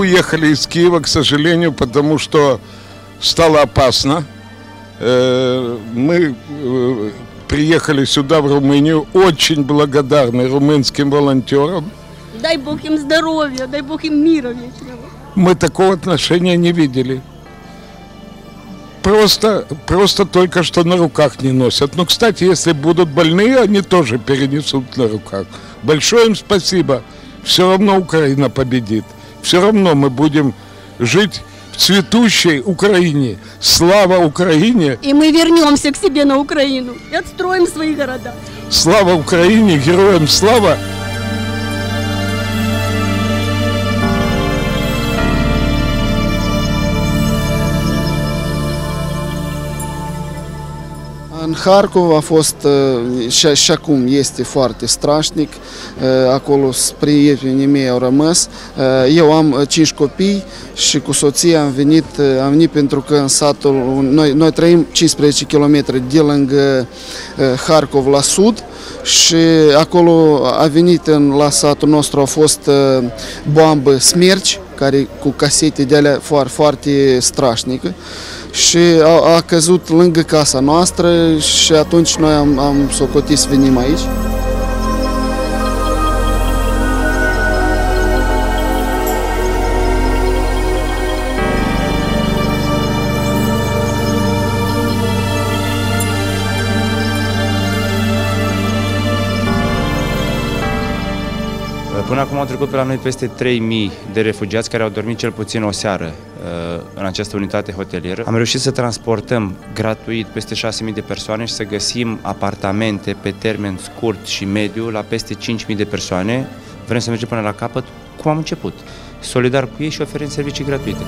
уехали из Киева, к сожалению, потому что стало опасно. Мы приехали сюда, в Румынию, очень благодарны румынским волонтерам. Дай Бог им здоровья, дай Бог им мира вечного. Мы такого отношения не видели. Просто только что на руках не носят. Но, кстати, если будут больные, они тоже перенесут на руках. Большое им спасибо. Все равно Украина победит. Все равно мы будем жить в цветущей Украине. Слава Украине! И мы вернемся к себе на Украину и отстроим свои города. Слава Украине! Героям слава! În Harkov a fost și acum este foarte strașnic, acolo prietenii mei au rămas. Eu am 5 copii și cu soția am venit pentru că în satul, noi trăim 15 km de lângă Harkov la sud și acolo a venit la satul nostru, a fost bombă Smerci, care cu casete de alea foarte strașnică. Și a căzut lângă casa noastră și atunci noi am socotit să venim aici. Până acum au trecut pe la noi peste 3000 de refugiați care au dormit cel puțin o seară în această unitate hotelieră. Am reușit să transportăm gratuit peste 6000 de persoane și să găsim apartamente pe termen scurt și mediu la peste 5000 de persoane. Vrem să mergem până la capăt cum am început, solidar cu ei și oferim servicii gratuite.